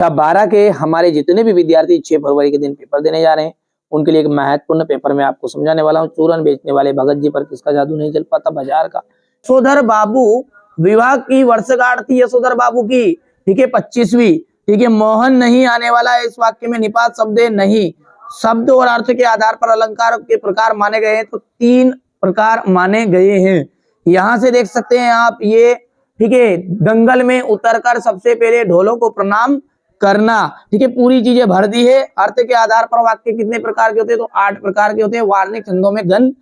अब 12 के हमारे जितने भी विद्यार्थी 6 फरवरी के दिन पेपर देने जा रहे हैं, उनके लिए एक महत्वपूर्ण पेपर मैं आपको समझाने वाला हूँ। चूरन बेचने वाले भगत जी पर किसका जादू नहीं चल पाता, बाजार का। यशोधर बाबू विवाह की वर्षगांठ थी यशोधर बाबू की, ठीक है, 25वीं। ठीक है, मोहन नहीं आने वाला है इस वाक्य में, निपात शब्द नहीं। शब्द और अर्थ के आधार पर अलंकार के प्रकार माने गए हैं, तो 3 प्रकार माने गए हैं। यहां से देख सकते हैं आप ये, ठीक है, दंगल में उतरकर सबसे पहले ढोलों को प्रणाम करना, ठीक है, पूरी चीजें भर दी है। अर्थ के आधार पर वाक्य कितने प्रकार के होते हैं, तो 8 प्रकार के होते हैं। वार्णिक छंदों में गण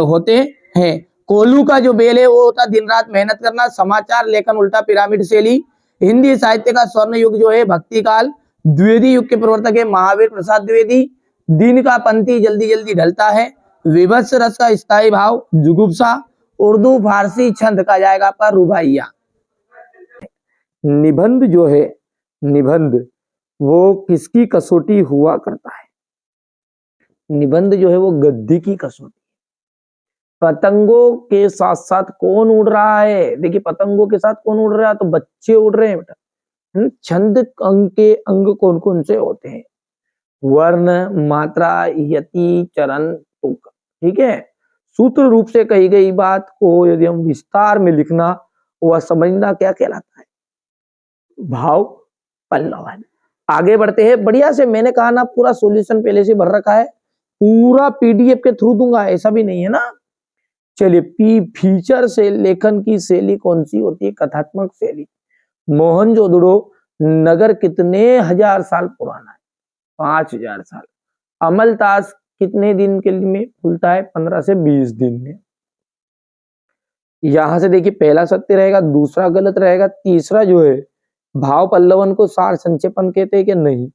होते हैं। कोल्हू का जो बेल है वो होता दिन रात मेहनत करना। समाचार लेखन उल्टा पिरामिड शैली। हिंदी साहित्य का स्वर्ण युग जो है भक्ति काल। द्विवेदी युग के प्रवर्तक है महावीर प्रसाद द्विवेदी। दिन का पंथी जल्दी जल्दी ढलता है। विभत्स रस का स्थायी भाव जुगुप्सा। उर्दू फारसी छंद का जाएगा आपका रुबाइया। निबंध जो है, निबंध वो किसकी कसौटी हुआ करता है? निबंध जो है वो गद्य की कसौटी। पतंगों के साथ साथ कौन उड़ रहा है? देखिए, पतंगों के साथ कौन उड़ रहा है? तो बच्चे उड़ रहे हैं बेटा। छंद अंग के अंग कौन कौन से होते हैं? वर्ण, मात्रा, यति, चरण, तुक। ठीक है, सूत्र रूप से कही गई बात को यदि हम विस्तार में लिखना, वह समझना क्या कहलाता है? भाव पल्लवन। आगे बढ़ते हैं बढ़िया से। मैंने कहा ना, पूरा सॉल्यूशन पहले से भर रखा है, पूरा पीडीएफ के थ्रू दूंगा, ऐसा भी नहीं है ना। चलिए, पी फीचर से लेखन की शैली कौन सी होती है? कथात्मक शैली। मोहनजोदड़ो नगर कितने हजार साल पुराना है? 5000 साल। अमलतास कितने दिन के लिए खुलता है? 15 से 20 दिन में। यहां से देखिए, पहला सत्य रहेगा, दूसरा गलत रहेगा, तीसरा जो है भाव पल्लवन को सार संक्षेपण कहते हैं कि नहीं?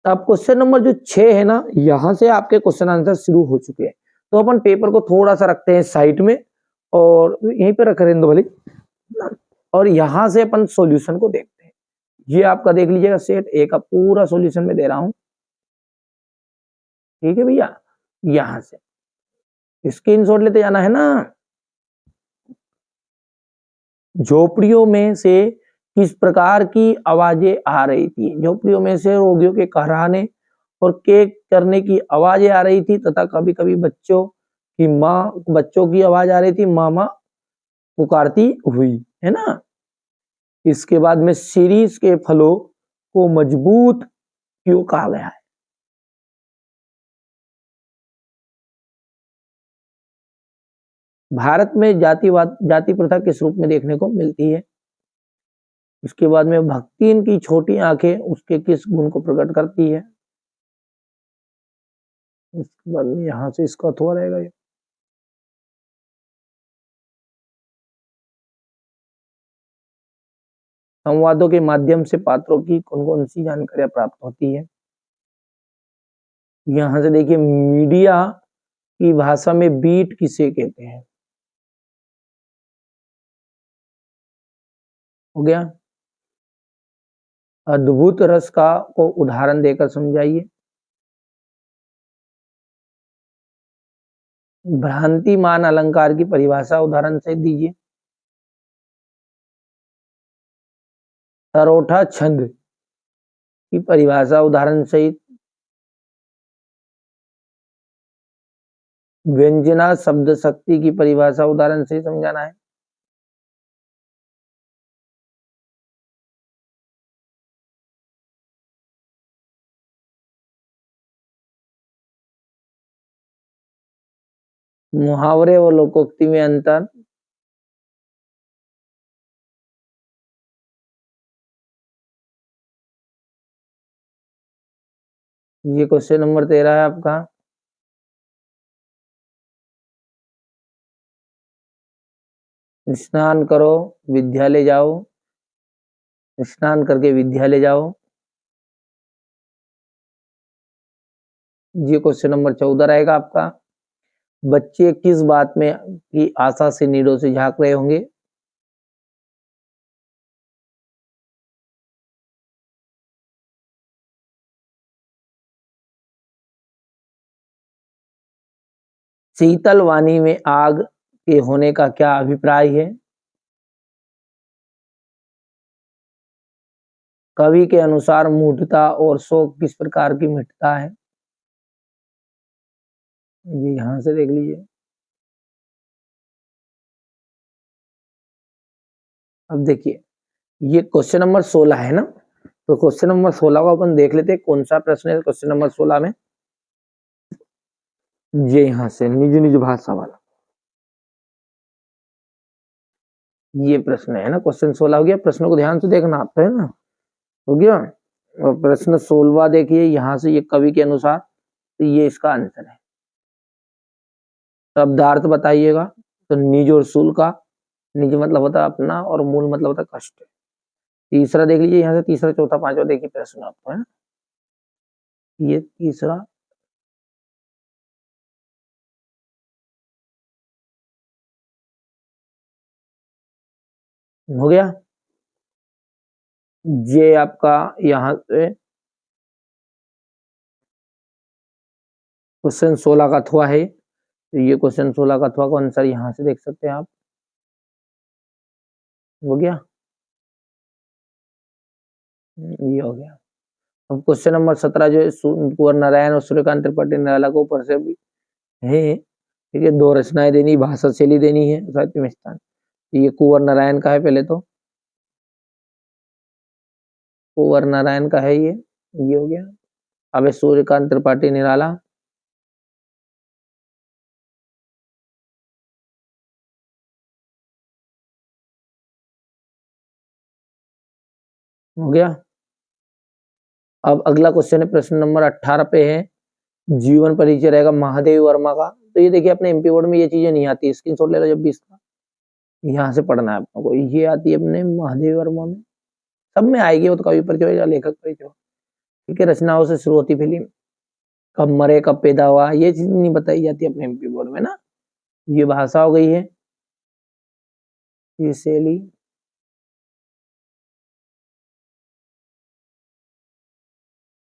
अब क्वेश्चन नंबर जो 6 है ना, यहां से आपके क्वेश्चन आंसर शुरू हो चुके हैं। तो अपन पेपर को थोड़ा सा रखते हैं साइड में और यहीं पे रख रहे भले, और यहां से अपन सॉल्यूशन को देखते हैं। ये आपका देख लीजिएगा, सेट ए का पूरा सॉल्यूशन में दे रहा हूं, ठीक है भैया। यहां से स्क्रीनशॉट लेते जाना है ना। झोपड़ियों में से किस प्रकार की आवाजें आ रही थी? झोपड़ियों में से रोगियों के कहराने और केक करने की आवाजें आ रही थी, तथा कभी कभी बच्चों की आवाज आ रही थी, मामा पुकारती हुई, है ना। इसके बाद में सीरीज के फलों को मजबूत क्यों कहा गया है? भारत में जाति प्रथा किस रूप में देखने को मिलती है? इसके बाद में भक्तिन की छोटी आंखें उसके किस गुण को प्रकट करती है? इसके बाद में यहां से इसका अथवा रहेगा ये। संवादों के माध्यम से पात्रों की कौन कौन सी जानकारियां प्राप्त होती है? यहां से देखिए, मीडिया की भाषा में बीट किसे कहते हैं? हो गया। अद्भुत रस का को उदाहरण देकर समझाइए। भ्रांतिमान अलंकार की परिभाषा उदाहरण से दीजिए। सरोठा छंद की परिभाषा उदाहरण सहित। व्यंजना शब्द शक्ति की परिभाषा उदाहरण से समझाना है। मुहावरे और लोकोक्ति में अंतर। ये क्वेश्चन नंबर 13 है आपका। स्नान करो विद्यालय जाओ, स्नान करके विद्यालय जाओ। ये क्वेश्चन नंबर 14 रहेगा आपका। बच्चे किस बात में की आशा से नीडों से झांक रहे होंगे? शीतल वाणी में आग के होने का क्या अभिप्राय है? कवि के अनुसार मूढ़ता और शोक किस प्रकार की मिटता है? जी यहाँ से देख लीजिए। अब देखिए, ये क्वेश्चन नंबर 16 है ना, तो क्वेश्चन नंबर 16 को अपन देख लेते हैं कौन सा प्रश्न है क्वेश्चन नंबर 16 में। ये यहाँ से निज निज भाषा वाला ये प्रश्न है ना, क्वेश्चन 16 हो गया। प्रश्न को ध्यान से देखना आप, है ना, हो गया। और प्रश्न 16 देखिए यहाँ से, ये कवि के अनुसार, तो ये इसका आंसर है। शब्दार्थ बताइएगा। तो निज और सूल का, निज मतलब होता है अपना और मूल मतलब होता है कष्ट। तीसरा देख लीजिए यहाँ से, तीसरा चौथा पांचवा देखिए प्रश्न आपको, है ना, ये तीसरा हो गया। ये आपका यहाँ से क्वेश्चन 16 का अथवा है, तो ये क्वेश्चन 16 का अथवा का आंसर यहाँ से देख सकते हैं आप, हो गया, ये हो गया। अब क्वेश्चन नंबर 17 जो है, कुंवर नारायण और सूर्यकांत त्रिपाठी निराला को ऊपर से भी है, ठीक है, दो रचनाएं देनी, भाषा शैली देनी है, साहित्य में स्थान। ये कुंवर नारायण का है, पहले तो कुंवर नारायण का है ये हो गया। अब सूर्यकांत त्रिपाठी निराला, हो गया। अब अगला क्वेश्चन है प्रश्न नंबर 18 पे है, जीवन परिचय रहेगा महादेव वर्मा का। तो ये देखिए अपने एमपी बोर्ड में ये चीजें नहीं आती, स्क्रीनशॉट ले लो जब भी इसका, यहाँ से पढ़ना है आपको। ये आती है अपने महादेव वर्मा में, सब में आएगी, वो तो कवि परिचय या लेखक परिचय, ठीक है। रचनाओं से शुरू होती फिल्म, कब मरे कब पैदा हुआ, ये चीज नहीं बताई जाती अपने एमपी बोर्ड में ना। ये भाषा हो गई है, ये शैली,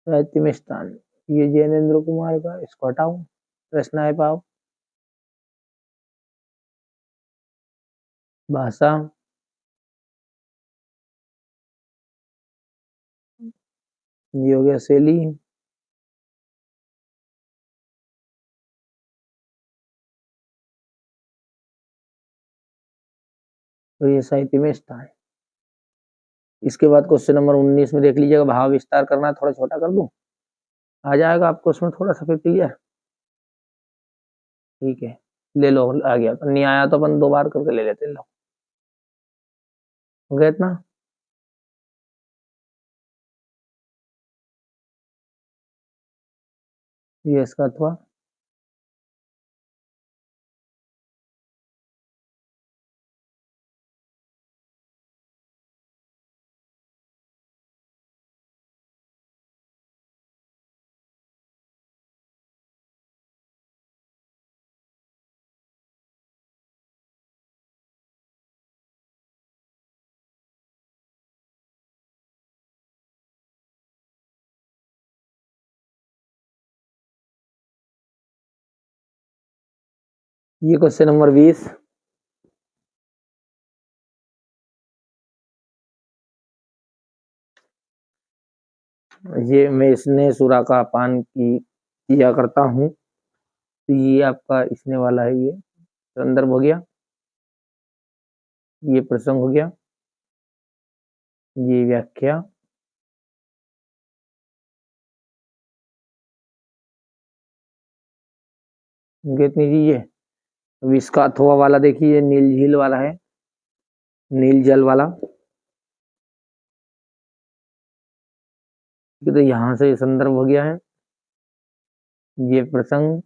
साहित्य में स्थान, ये जैनेन्द्र कुमार का, इसको हटाओ, रचनाएं पाओ, भाषा, ये हो गया शैली, तो ये साहित्य में स्थान। इसके बाद क्वेश्चन नंबर 19 में देख लीजिएगा, भाव विस्तार करना है, थोड़ा छोटा कर दूं, आ जाएगा आपको उसमें थोड़ा सा फिर क्लियर, ठीक है, ले लो, आ गया। तो नहीं आया तो अपन 2 बार करके ले लेते, लो, हो गया इतना। ये इसका अथवा, ये क्वेश्चन नंबर 20, ये मैं इसने सुरा का पान की किया करता हूँ, तो ये आपका इसने वाला है, ये संदर्भ हो गया, ये प्रसंग हो गया, ये व्याख्या, कितनी चीजें। अब इसका अथवा वाला देखिए, नील झील वाला है, नील जल वाला, तो यहाँ से संदर्भ हो गया है, ये प्रसंग,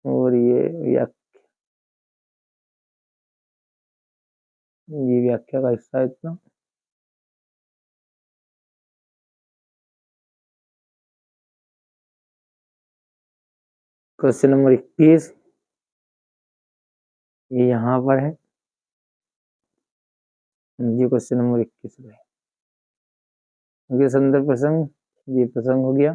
और ये व्याख्या का हिस्सा है इतना। क्वेश्चन नंबर 21, ये यहाँ पर है, ये क्वेश्चन नंबर 21 है, ये संदर्भ प्रसंग, ये प्रसंग हो गया,